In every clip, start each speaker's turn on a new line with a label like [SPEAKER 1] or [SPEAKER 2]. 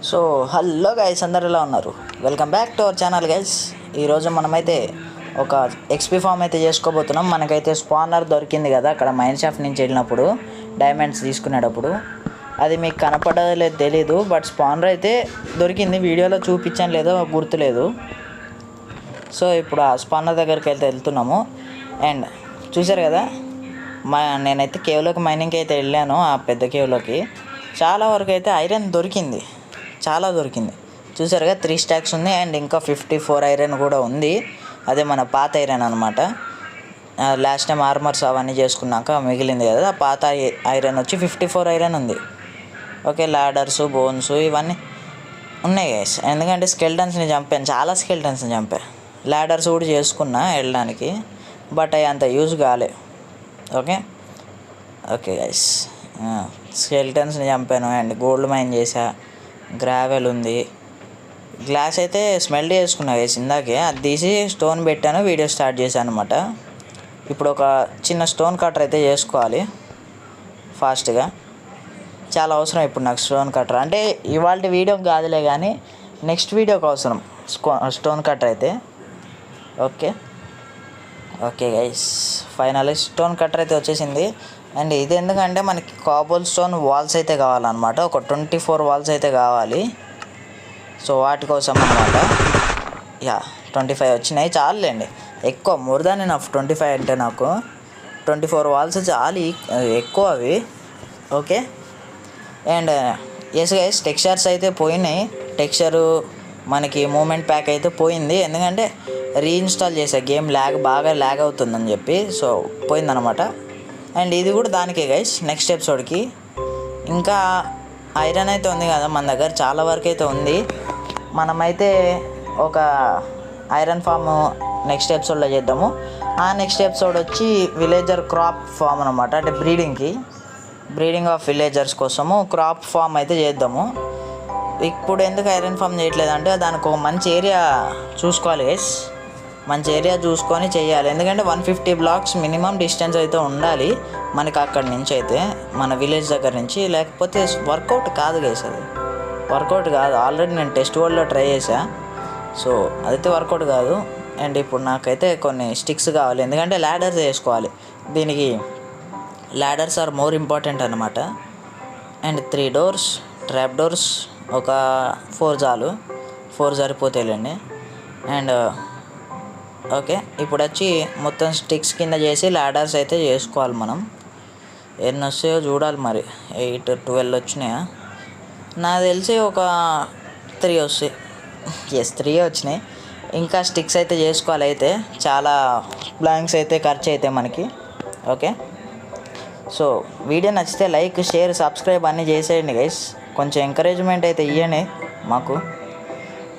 [SPEAKER 1] So hello guys, అందరు ఎలా ఉన్నారు? Welcome back to our channel guys. ఈరోజు మనమైతే ఒక ఎక్స్పీ ఫామ్ అయితే చేసుకోబోతున్నాం. మనకైతే స్పానర్ దొరికింది కదా అక్కడ మైన్ షాఫ్ట్ నుంచి వెళ్ళినప్పుడు, డైమండ్స్ తీసుకునేటప్పుడు. అది మీకు కనపడలేదు తెలీదు, బట్ స్పానర్ అయితే దొరికింది. వీడియోలో చూపించాను లేదో గుర్తులేదు. సో ఇప్పుడు ఆ స్పానర్ దగ్గరికి వెళ్తున్నాము. అండ్ చూసారు కదా, నేనైతే కేవ్లోకి మైనింగ్కి అయితే వెళ్ళాను. ఆ పెద్ద కేవ్లోకి చాలా వరకు అయితే ఐరన్ దొరికింది, చాలా దొరికింది. చూసారుగా 3 స్టాక్స్ ఉంది. అండ్ ఇంకా 54 ఐరన్ కూడా ఉంది. అదే మన పాత ఐరన్ అనమాట. లాస్ట్ టైం ఆర్మర్స్ అవన్నీ చేసుకున్నాక మిగిలింది కదా, ఆ పాత ఐరన్ వచ్చి 54 ఐరన్ ఉంది. ఓకే, లాడర్స్, బోన్స్ ఇవన్నీ ఉన్నాయి గైస్. ఎందుకంటే స్కెల్టన్స్ని చంపాను, చాలా స్కెల్టన్స్ని చంపాను. లాడర్స్ కూడా చేసుకున్నా వెళ్ళడానికి, బట్ అవి అంత యూజ్ కాలే. ఓకే ఓకే గైస్, స్కెల్టన్స్ని చంపాను. అండ్ గోల్డ్ మైన్ చేసా, గ్రావెల్ ఉంది. గ్లాస్ అయితే స్మెల్ట్ చేసుకున్నా గైస్ ఇందాకే. అది తీసి స్టోన్ పెట్టాను, వీడియో స్టార్ట్ చేశాను అనమాట. ఇప్పుడు ఒక చిన్న స్టోన్ కట్టర్ అయితే చేసుకోవాలి ఫాస్ట్గా. చాలా అవసరం ఇప్పుడు నాకు స్టోన్ కట్టర్. అంటే ఇవాళ వీడియోకి కాదులే కానీ నెక్స్ట్ వీడియోకి అవసరం స్టోన్ కట్టర్ అయితే. Okay okay guys, finally stone cutter అయితే వచ్చేసింది. అండ్ ఇది ఎందుకంటే మనకి కాబోల్ స్టోన్ వాల్స్ అయితే కావాలన్నమాట. ఒక 24 వాల్స్ అయితే కావాలి. సో వాటి కోసం అనమాట. 25 వచ్చినాయి, చాలులేండి. ఎక్కువ మోర్ దాన్ ఎనఫ్ 25 అంటే నాకు 24 వాల్స్ చాలు, ఎక్కువ అవి. Okay, and yes guys, textures అయితే పోయినాయి. టెక్స్చరు మనకి మూమెంట్ ప్యాక్ అయితే పోయింది, ఎందుకంటే రీఇన్స్టాల్ చేసా. గేమ్ బాగా ల్యాగ్ అవుతుందని చెప్పి, సో పోయిందనమాట. అండ్ ఇది కూడా దానికే గైస్, నెక్స్ట్ ఎపిసోడ్కి. ఇంకా ఐరన్ అయితే ఉంది కదా మన దగ్గర, చాలా వరకు అయితే ఉంది. మనమైతే ఒక ఐరన్ ఫామ్ నెక్స్ట్ ఎపిసోడ్లో చేద్దాము. ఆ నెక్స్ట్ ఎపిసోడ్ వచ్చి విలేజర్ క్రాప్ ఫామ్ అనమాట. అంటే బ్రీడింగ్ ఆఫ్ విలేజర్స్ కోసము క్రాప్ ఫామ్ అయితే చేద్దాము. ఇప్పుడు ఎందుకు ఐరన్ ఫామ్ చేయట్లేదంటే దానికి ఒక మంచి ఏరియా చూసుకోవాలి గైస్. మంచి ఏరియా చూసుకొని చేయాలి. ఎందుకంటే 150 బ్లాక్స్ మినిమం డిస్టెన్స్ అయితే ఉండాలి మనకి అక్కడి నుంచి అయితే, మన విలేజ్ దగ్గర నుంచి. లేకపోతే వర్కౌట్ కాదు గైస్, అది వర్కౌట్ కాదు. ఆల్రెడీ నేను టెస్ట్ వరల్డ్లో ట్రై చేశా, సో అదైతే వర్కౌట్ కాదు. అండ్ ఇప్పుడు నాకైతే కొన్ని స్టిక్స్ కావాలి, ఎందుకంటే ల్యాడర్స్ వేసుకోవాలి. దీనికి ల్యాడర్స్ ఆర్ మోర్ ఇంపార్టెంట్ అనమాట. అండ్ 3 డోర్స్, ట్రాప్ డోర్స్ ఒక 4 చాలు, 4 సరిపోతాయిలేండి. అండ్ ఓకే, ఇప్పుడు వచ్చి మొత్తం స్టిక్స్ కింద చేసి ల్యాడర్స్ అయితే చేసుకోవాలి మనం. ఎన్ని వస్తాయో చూడాలి మరి. 8, 12 వచ్చినాయా? నాకు తెలిసి ఒక 3 వస్తాయి. 3 వచ్చినాయి. ఇంకా స్టిక్స్ అయితే చేసుకోవాలి. అయితే చాలా బ్లాంక్స్ అయితే ఖర్చు అవుతాయి మనకి. ఓకే, సో వీడియో నచ్చితే లైక్, షేర్, సబ్స్క్రైబ్ అన్నీ చేసేయండి గైస్. కొంచెం ఎంకరేజ్మెంట్ అయితే ఇవ్వండి మాకు,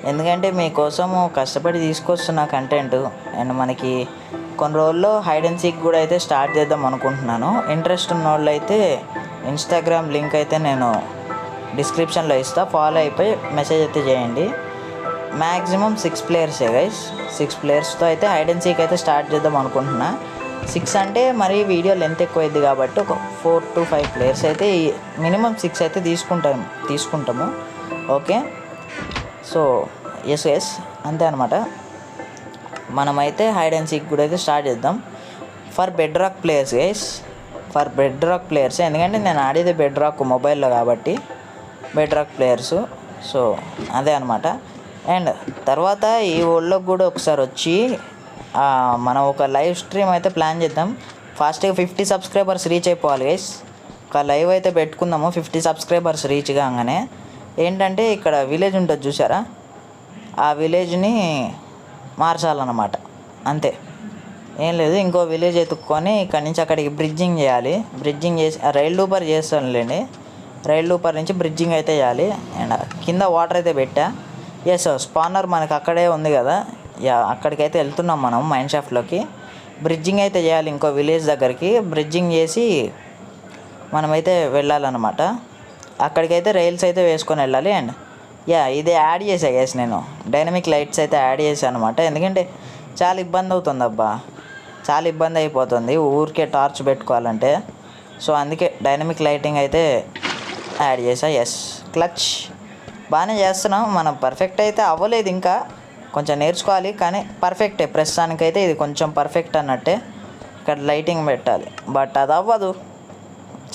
[SPEAKER 1] ఎందుకంటే మీకోసము కష్టపడి తీసుకొస్తున్న కంటెంట్. అండ్ మనకి కొన్ని రోజుల్లో హైడ్ అండ్ సీక్ కూడా అయితే స్టార్ట్ చేద్దాం అనుకుంటున్నాను. ఇంట్రెస్ట్ ఉన్న వాళ్ళు అయితే ఇన్స్టాగ్రామ్ లింక్ అయితే నేను డిస్క్రిప్షన్లో ఇస్తా, ఫాలో అయిపోయి మెసేజ్ అయితే చేయండి. Maximum 6 ప్లేయర్సే guys. 6 ప్లేయర్స్తో అయితే హైడ్ అండ్ సీక్ అయితే స్టార్ట్ చేద్దాం అనుకుంటున్నా. 6 అంటే మరి వీడియో లెంత్ ఎక్కువైంది కాబట్టి ఒక 4 to 5 ప్లేయర్స్ అయితే మినిమం 6 అయితే తీసుకుంటాము. ఓకే, సో ఎస్ అంతే అనమాట. మనమైతే హైడ్ అండ్ సీక్ కూడా అయితే స్టార్ట్ చేద్దాం for bed rock players guys. For bed rock players, ఎందుకంటే నేను ఆడేది బెడ్ రాక్ మొబైల్లో కాబట్టి బెడ్ రాక్ ప్లేయర్స్. సో అదే అనమాట. అండ్ తర్వాత ఈ వరల్డ్లోకి కూడా ఒకసారి వచ్చి మనం ఒక లైవ్ స్ట్రీమ్ అయితే ప్లాన్ చేద్దాం. ఫాస్ట్గా 50 సబ్స్క్రైబర్స్ రీచ్ అయిపోవాలి గైస్. ఒక లైవ్ అయితే పెట్టుకుందాము 50 సబ్స్క్రైబర్స్ రీచ్ కాగానే. ఏంటంటే ఇక్కడ విలేజ్ ఉంటుంది చూసారా, ఆ విలేజ్ని మార్చాలన్నమాట, అంతే, ఏం లేదు. ఇంకో విలేజ్ ఎత్తుక్కొని ఇక్కడి నుంచి అక్కడికి బ్రిడ్జింగ్ చేయాలి. బ్రిడ్జింగ్ చేసి రైల్ లూపర్ చేస్తానులేండి. రైల్ లూపర్ నుంచి బ్రిడ్జింగ్ అయితే చేయాలి. అండ్ కింద వాటర్ అయితే పెట్టా. స్పానర్ మనకి అక్కడే ఉంది కదా, అక్కడికైతే వెళ్తున్నాం మనం మైన్ షాఫ్ట్లోకి. బ్రిడ్జింగ్ అయితే చేయాలి ఇంకో విలేజ్ దగ్గరికి. బ్రిడ్జింగ్ చేసి మనమైతే వెళ్ళాలన్నమాట. అక్కడికైతే రైల్స్ అయితే వేసుకొని వెళ్ళాలి. అండ్ ఇది యాడ్ చేసా గైస్, నేను డైనమిక్ లైట్స్ అయితే యాడ్ చేశాను అనమాట. ఎందుకంటే చాలా ఇబ్బంది అవుతుంది అబ్బా, చాలా ఇబ్బంది అయిపోతుంది ఊరికే టార్చ్ పెట్టుకోవాలంటే. సో అందుకే డైనమిక్ లైటింగ్ అయితే యాడ్ చేసా. క్లచ్ బాగానే చేస్తున్నాం. మనం పర్ఫెక్ట్ అయితే అవ్వలేదు, ఇంకా కొంచెం నేర్చుకోవాలి. కానీ పర్ఫెక్టే ప్రస్తుతానికైతే, ఇది కొంచెం పర్ఫెక్ట్ అన్నట్టే. ఇక్కడ లైటింగ్ పెట్టాలి, బట్ అది అవ్వదు,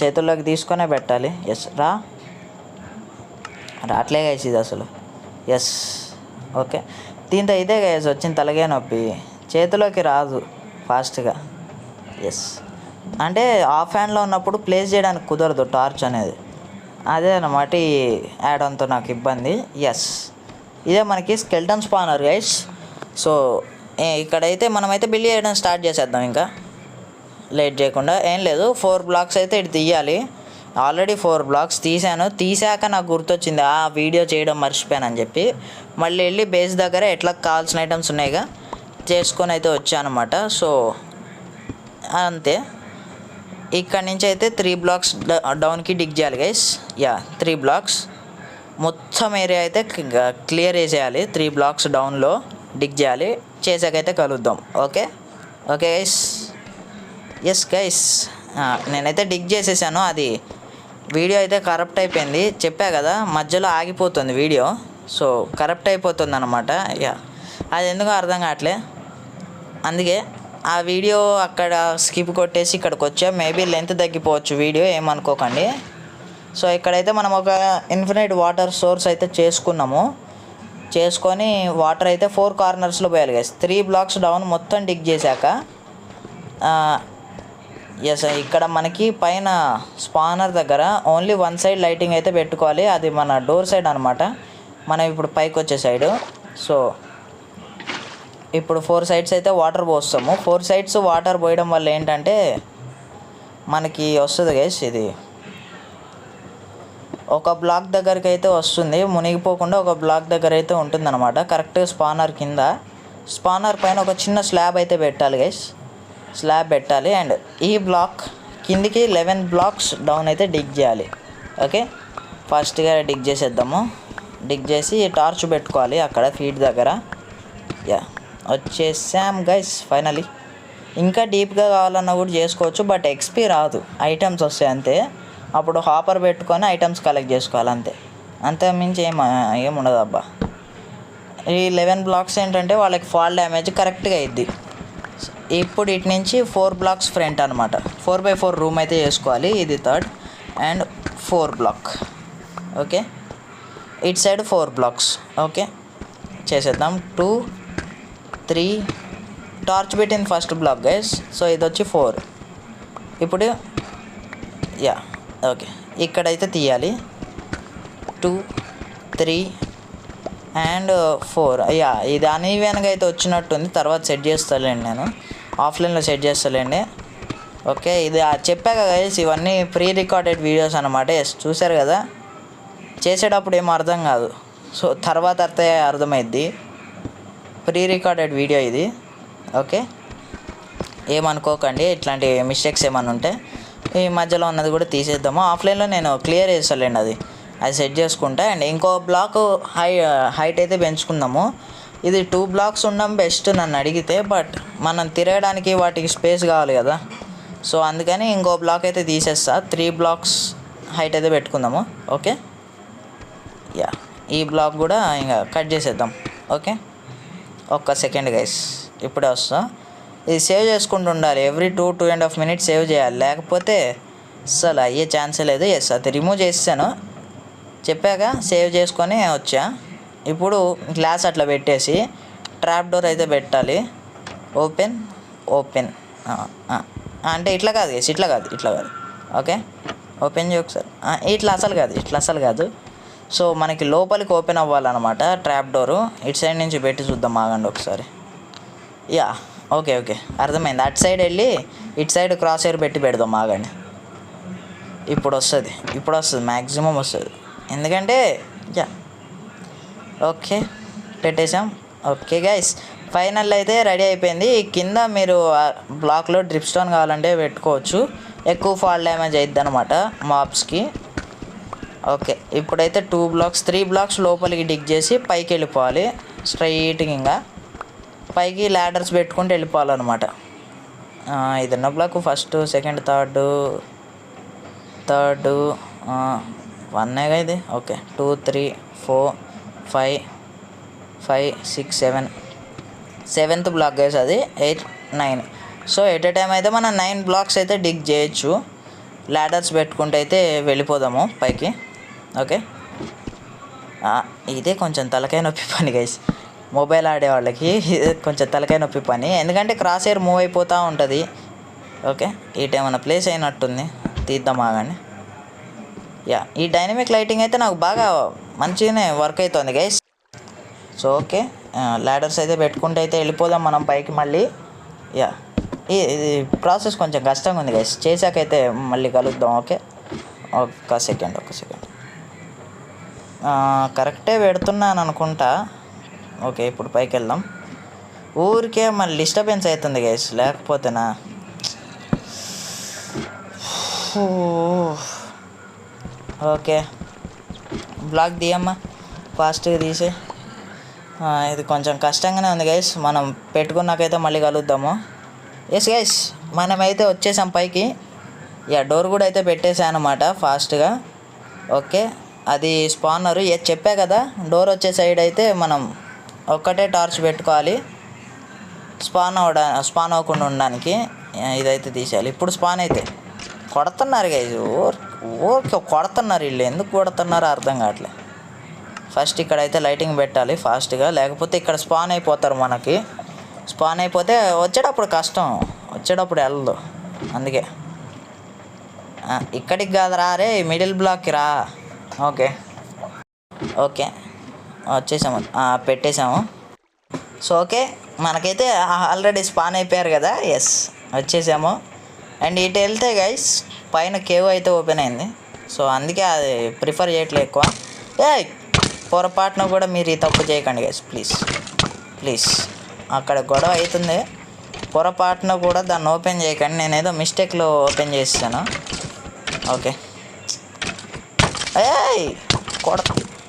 [SPEAKER 1] చేతుల్లోకి తీసుకొనే పెట్టాలి. ఎస్ రాట్లే గైస్ ఇది అసలు. ఎస్ ఓకే, దీంతో ఇదే గైస్ వచ్చింది తలగే నొప్పి, చేతిలోకి రాదు ఫాస్ట్గా. ఎస్ అంటే ఆఫ్ హ్యాండ్లో ఉన్నప్పుడు ప్లేస్ చేయడానికి కుదరదు టార్చ్ అనేది, అదే అన్నమాట ఈ యాడ్ ఆన్తో నాకు ఇబ్బంది. ఎస్ ఇదే మనకి స్కెల్టన్ స్పానర్ గైస్. సో ఇక్కడైతే మనమైతే బిల్డ్ చేయడం స్టార్ట్ చేసేద్దాం. ఇంకా లేట్ చేయకుండా ఏం లేదు, 4 బ్లాక్స్ అయితే ఇటు తీయాలి. ఆల్రెడీ 4 బ్లాక్స్ తీసాక నాకు గుర్తొచ్చింది ఆ వీడియో చేయడం మర్చిపోయానని చెప్పి, మళ్ళీ వెళ్ళి బేస్ దగ్గర ఎట్లా కావాల్సిన ఐటమ్స్ ఉన్నాయిగా చేసుకొని అయితే వచ్చానమాట. సో అంతే, ఇక్కడ నుంచి అయితే 3 బ్లాక్స్ డౌన్కి డిగ్ చేయాలి గైస్. 3 బ్లాక్స్ మొత్తం ఏరియా అయితే క్లియర్ చేసేయాలి. 3 బ్లాక్స్ డౌన్లో డిగ్ చేయాలి. చేసాకైతే కలుద్దాం. Okay guys. ఎస్ గైస్, నేనైతే డిగ్ చేసేసాను. అది వీడియో అయితే కరప్ట్ అయిపోయింది, చెప్పా కదా మధ్యలో ఆగిపోతుంది వీడియో. సో కరప్ట్ అయిపోతుంది అనమాట. అది ఎందుకో అర్థం కావట్లే, అందుకే ఆ వీడియో అక్కడ స్కిప్ కొట్టేసి ఇక్కడికి వచ్చా. మేబీ లెంత్ తగ్గిపోవచ్చు వీడియో, ఏమనుకోకండి. సో ఇక్కడైతే మనం ఒక ఇన్ఫినైట్ వాటర్ సోర్స్ అయితే చేసుకొని వాటర్ అయితే 4 కార్నర్స్లో పోయాలి గైస్. 3 బ్లాక్స్ డౌన్ మొత్తం డిగ్ చేశాక ఎస్ ఇక్కడ మనకి పైన స్పానర్ దగ్గర ఓన్లీ 1 సైడ్ లైటింగ్ అయితే పెట్టుకోవాలి. అది మన డోర్ సైడ్ అనమాట, మనం ఇప్పుడు పైకి వచ్చే సైడు. సో ఇప్పుడు 4 సైడ్స్ అయితే వాటర్ పోస్తాము. 4 సైడ్స్ వాటర్ పోయడం వల్ల ఏంటంటే మనకి వస్తుంది గైస్, ఇది ఒక బ్లాక్ దగ్గరికి అయితే వస్తుంది, మునిగిపోకుండా ఒక బ్లాక్ దగ్గర అయితే ఉంటుందన్నమాట. కరెక్ట్గా స్పానర్ కింద, స్పానర్ పైన ఒక చిన్న స్లాబ్ అయితే పెట్టాలి గైస్, స్లాబ్ పెట్టాలి. అండ్ ఈ బ్లాక్ కిందికి 11 బ్లాక్స్ డౌన్ అయితే డిగ్ చేయాలి. ఓకే, ఫస్ట్గా డిగ్ చేసేద్దాము. డిగ్ చేసి టార్చ్ పెట్టుకోవాలి అక్కడ ఫీట్ దగ్గర. వచ్చేసాం గైస్ ఫైనలీ. ఇంకా డీప్గా కావాలన్నా కూడా చేసుకోవచ్చు, బట్ ఎక్స్పీ రాదు, ఐటమ్స్ వస్తాయి అంతే. అప్పుడు హాపర్ పెట్టుకొని ఐటమ్స్ కలెక్ట్ చేసుకోవాలి అంతే మించి ఏముండదు అబ్బా. ఈ 11 బ్లాక్స్ ఏంటంటే వాళ్ళకి ఫాల్ డ్యామేజ్ కరెక్ట్గా అయ్యిద్ది. ఇప్పుడు ఇటు నుంచి 4 బ్లాక్స్ ఫ్రంట్ అనమాట, 4x4 రూమ్ అయితే చేసుకోవాలి. ఇది 3rd అండ్ 4 బ్లాక్. ఓకే, ఇటు సైడ్ 4 బ్లాక్స్. ఓకే చేసేద్దాం. 2 3 టార్చ్ పెట్టింది ఫస్ట్ బ్లాక్ గైస్. సో ఇది వచ్చి 4. ఇప్పుడు ఓకే ఇక్కడైతే తీయాలి 2 3 అండ్ 4. ఇది అన్ఈవెన్గా అయితే వచ్చినట్టుంది, తర్వాత సెట్ చేస్తాలేండి, నేను ఆఫ్లైన్లో సెట్ చేస్తాలేండి. ఓకే ఇది చెప్పాక గైస్, ఇవన్నీ ప్రీ రికార్డెడ్ వీడియోస్ అనమాట. చూశారు కదా, చేసేటప్పుడు ఏమో అర్థం కాదు, సో తర్వాత అర్థమైద్ది. ప్రీ రికార్డెడ్ వీడియో ఇది. ఓకే ఏమనుకోకండి, ఇట్లాంటి మిస్టేక్స్ ఏమన్నా ఉంటే. ఈ మధ్యలో ఉన్నది కూడా తీసేద్దాము, ఆఫ్లైన్లో నేను క్లియర్ చేస్తాలేండి, అది సెట్ చేసుకుంటా. అండ్ ఇంకో బ్లాక్ హైట్ అయితే పెంచుకుందాము. ఇది 2 బ్లాక్స్ ఉండడం బెస్ట్ నన్ను అడిగితే, బట్ మనం తిరగడానికి వాటికి స్పేస్ కావాలి కదా. సో అందుకని ఇంకో బ్లాక్ అయితే తీసేస్తా, 3 బ్లాక్స్ హైట్ అయితే పెట్టుకుందాము. ఓకే ఈ బ్లాక్ కూడా ఇంకా కట్ చేసేద్దాం. ఓకే ఒక్క సెకండ్ గైస్, ఇప్పుడే వస్తా. ఇది సేవ్ చేసుకుంటూ ఉండాలి, ఎవ్రీ 2.5 మినిట్స్ సేవ్ చేయాలి, లేకపోతే అసలు అయ్యే ఛాన్సే లేదు. అది రిమూవ్ చేసాను చెప్పాక, సేవ్ చేసుకొని వచ్చా. ఇప్పుడు గ్లాస్ అట్లా పెట్టేసి ట్రాప్ డోర్ అయితే పెట్టాలి. ఓపెన్ అంటే ఇట్లా కాదు గైస్, ఇట్లా కాదు. ఓకే ఓపెన్ చేయ ఒకసారి. ఇట్లా అసలు కాదు. సో మనకి లోపలికి ఓపెన్ అవ్వాలన్నమాట ట్రాప్ డోరు. ఇటు సైడ్ నుంచి పెట్టి చూద్దాం, ఆగండి ఒకసారి. ఓకే అర్థమైంది. అటు సైడ్ వెళ్ళి ఇటు సైడ్ క్రాస్ ఎయిర్ పెట్టి పెడదాం, ఆగండి. ఇప్పుడు వస్తుంది మ్యాక్సిమం వస్తుంది, ఎందుకంటే ఓకే పెట్టేసాం. ఓకే గైస్ ఫైనల్ అయితే రెడీ అయిపోయింది. కింద మీరు బ్లాక్లో డ్రిప్ స్టోన్ కావాలంటే పెట్టుకోవచ్చు, ఎక్కువ ఫాల్ డ్యామేజ్ అయిద్ది అనమాట మాబ్స్కి. ఓకే ఇప్పుడైతే 3 బ్లాక్స్ లోపలికి డిగ్ చేసి పైకి వెళ్ళిపోవాలి స్ట్రైట్గా. ఇంకా పైకి ల్యాడర్స్ పెట్టుకుంటూ వెళ్ళిపోవాలన్నమాట. ఇదన్న బ్లాక్ ఫస్ట్, సెకండ్, థర్డ్, 1 ఇది. ఓకే 2 3 4 5 5 6 7 7th బ్లాక్ గైస్, అది 8 9. సో ఎట్ ఏ టైం అయితే మనం 9 బ్లాక్స్ అయితే డిగ్ చేయొచ్చు. ల్యాడర్స్ పెట్టుకుంటే అయితే వెళ్ళిపోదాము పైకి. ఓకే, ఇదే కొంచెం తలకాయ నొప్పి పని గైస్, మొబైల్ ఆడే వాళ్ళకి ఇదే కొంచెం తలకాయ నొప్పి పని, ఎందుకంటే క్రాస్ ఎయిర్ మూవ్ అయిపోతూ ఉంటుంది. ఓకే, ఇటేమన్నా ప్లేస్ అయినట్టుంది, తీద్దాం ఆగండి. ఈ డైనమిక్ లైటింగ్ అయితే నాకు బాగా మంచిగానే వర్క్ అవుతుంది గైస్. సో ఓకే, ల్యాడర్స్ అయితే పెట్టుకుంటే అయితే వెళ్ళిపోదాం మనం పైకి మళ్ళీ. ఇది ప్రాసెస్ కొంచెం కష్టంగా ఉంది గైస్, చేశాకైతే మళ్ళీ కలుద్దాం. ఓకే, ఒక్క సెకండ్ కరెక్టే పెడుతున్నాను అనుకుంటా. ఓకే, ఇప్పుడు పైకి వెళ్దాం. ఊరికే మళ్ళీ డిస్టర్బెన్స్ అవుతుంది గైస్, లేకపోతేనా. ఓకే, బ్లాక్ తీయమ్మా, ఫాస్ట్గా తీసి. ఇది కొంచెం కష్టంగానే ఉంది గైస్, మనం పెట్టుకున్నాకైతే మళ్ళీ కలుద్దాము. ఎస్ గైస్, మనమైతే వచ్చేసాం పైకి. డోర్ కూడా అయితే పెట్టేసాను అనమాట ఫాస్ట్గా. ఓకే, అది స్పానరు చెప్పా కదా, డోర్ వచ్చే సైడ్ అయితే మనం ఒక్కటే టార్చ్ పెట్టుకోవాలి స్పాన్ అవ్వకుండా ఉండడానికి. ఇదైతే తీసేయాలి. ఇప్పుడు స్పాన్ అయితే కొడుతున్నారు గైజ్, ఊరికే కొడుతున్నారు. వీళ్ళు ఎందుకు కొడుతున్నారో అర్థం కావట్లేదు. ఫస్ట్ ఇక్కడైతే లైటింగ్ పెట్టాలి ఫాస్ట్గా, లేకపోతే ఇక్కడ స్పాన్ అయిపోతారు. మనకి స్పాన్ అయిపోతే వచ్చేటప్పుడు కష్టం, వచ్చేటప్పుడు వెళ్ళదు. అందుకే ఇక్కడికి కాదు రా రే, మిడిల్ బ్లాక్కి రా. ఓకే వచ్చేసాము, పెట్టేసాము. సో ఓకే, మనకైతే ఆల్రెడీ స్పాన్ అయిపోయారు కదా. ఎస్, వచ్చేసాము. అండ్ ఇటు వెళ్తే గైస్ పైన కేవ్ అయితే ఓపెన్ అయింది. సో అందుకే అది ప్రిఫర్ చేయట్లేదు ఎక్కువ. పొరపాటున కూడా మీరు ఈ తప్పు చేయకండి గైస్, ప్లీజ్. అక్కడ గొడవ అవుతుంది, పొరపాటున కూడా దాన్ని ఓపెన్ చేయకండి. నేనేదో మిస్టేక్లో ఓపెన్ చేస్తాను. ఓకే,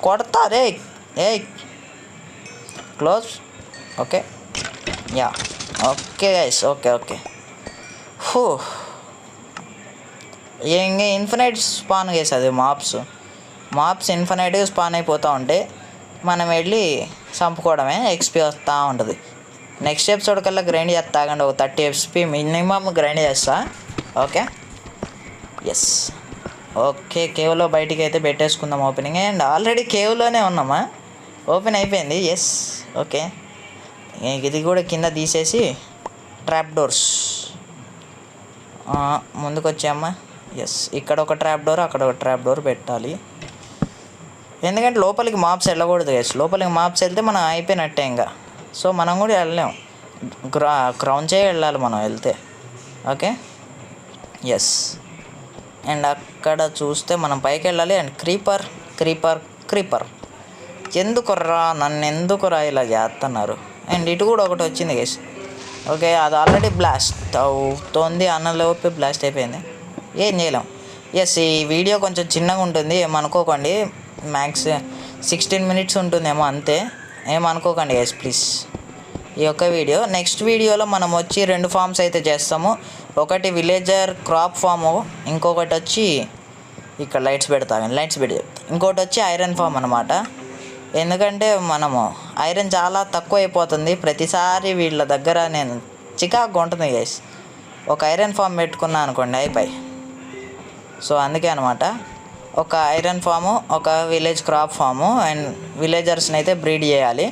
[SPEAKER 1] కొడతా రే. Close. Okay okay guys, okay. ఇంకా ఇన్ఫినైట్ స్పాన్ గైస్, అది మాప్స్ ఇన్ఫినైట్గా స్పాన్ అయిపోతూ ఉంటే మనం వెళ్ళి చంపుకోవడమే. ఎక్స్పీ వస్తూ ఉంటుంది. నెక్స్ట్ ఎపిసోడ్ కల్లా గ్రైండ్ చేస్తా ఆగండి, ఒక 30 ఎక్స్పీ మినిమమ్ గ్రైండ్ చేస్తా. Okay, yes. ఓకే, కేవ్లో బయటికి అయితే పెట్టేసుకుందాం ఓపెనింగ్. అండ్ ఆల్రెడీ కేవ్లోనే ఉన్నామా, ఓపెన్ అయిపోయింది. Yes, okay. ఇది కూడా కింద తీసేసి ట్రాప్ డోర్స్ ముందుకు వచ్చామ్మా. ఎస్, ఇక్కడ ఒక ట్రాప్ డోర్, అక్కడ ఒక ట్రాప్ డోర్ పెట్టాలి. ఎందుకంటే లోపలికి మాప్స్ వెళ్ళకూడదు గైస్, లోపలికి మాప్స్ వెళ్తే మనం అయిపోయినట్టే ఇంకా. సో మనం కూడా వెళ్ళలేం, క్రౌన్ చేయి వెళ్ళాలి మనం వెళ్తే. Okay, yes. అండ్ అక్కడ చూస్తే మనం పైకి వెళ్ళాలి. అండ్ క్రీపర్ నన్ను ఎందుకురా ఇలా చేస్తున్నారు. అండ్ ఇటు కూడా ఒకటి వచ్చింది గైస్. ఓకే, అది ఆల్రెడీ బ్లాస్ట్ అవుతోంది, అన్నలోపే బ్లాస్ట్ అయిపోయింది, ఏం చేయలేం. ఎస్, ఈ వీడియో కొంచెం చిన్నగా ఉంటుంది, ఏమనుకోకండి. మ్యాక్స్ 16 మినిట్స్ ఉంటుందేమో, అంతే. ఏమనుకోకండి గైస్ ప్లీజ్. ఈ యొక్క వీడియో, నెక్స్ట్ వీడియోలో మనం వచ్చి 2 ఫామ్స్ అయితే చేస్తాము. ఒకటి విలేజర్ క్రాప్ ఫాము, ఇంకొకటి వచ్చి ఇక్కడ లైట్స్ పెడతా, ఇంకోటి వచ్చి ఐరన్ ఫామ్ అనమాట. ఎందుకంటే మనము ఐరన్ చాలా తక్కువ అయిపోతుంది ప్రతిసారి వీళ్ళ దగ్గర, నేను చికాకు ఉంటుంది గైస్. ఒక ఐరన్ ఫామ్ పెట్టుకున్నా అనుకోండి అయిపోయి. సో అందుకే అనమాట, ఒక ఐరన్ ఫాము, ఒక విలేజ్ క్రాప్ ఫాము. అండ్ విలేజర్స్ని అయితే బ్రీడ్ చేయాలి.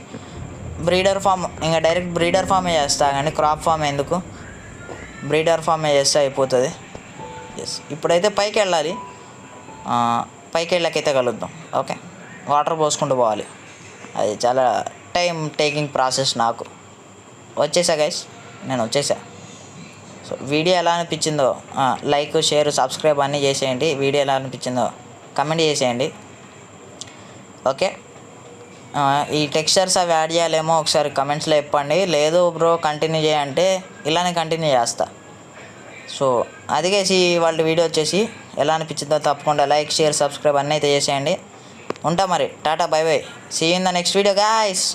[SPEAKER 1] బ్రీడర్ ఫామ్ ఇంకా డైరెక్ట్ బ్రీడర్ ఫామే చేస్తా కానీ క్రాప్ ఫామ్ ఎందుకు, బ్రీడర్ ఫామే చేస్తే అయిపోతుంది. ఎస్, ఇప్పుడైతే పైకి వెళ్ళాలి. పైకి వెళ్ళకైతే కలుద్దాం. ఓకే, వాటర్ పోసుకుంటూ పోవాలి, అది చాలా టైం టేకింగ్ ప్రాసెస్. నాకు వచ్చేసా గైస్, నేను వచ్చేసా. సో వీడియో ఎలా అనిపించిందో లైక్, షేర్, సబ్స్క్రైబ్ అన్నీ చేసేయండి. వీడియో ఎలా అనిపించిందో కమెంట్ చేసేయండి. ఓకే, ఈ టెక్స్చర్స్ అవి యాడ్ చేయాలేమో ఒకసారి కమెంట్స్లో చెప్పండి. లేదు బ్రో కంటిన్యూ చేయంటే ఇలానే కంటిన్యూ చేస్తా. సో అది గైస్, వాళ్ళ వీడియో వచ్చేసి ఎలా అనిపించిందో తప్పకుండా లైక్, షేర్, సబ్స్క్రైబ్ అన్నీ అయితే చేసేయండి. ఉంటా మరి, tata, bye bye, see you in the next video guys.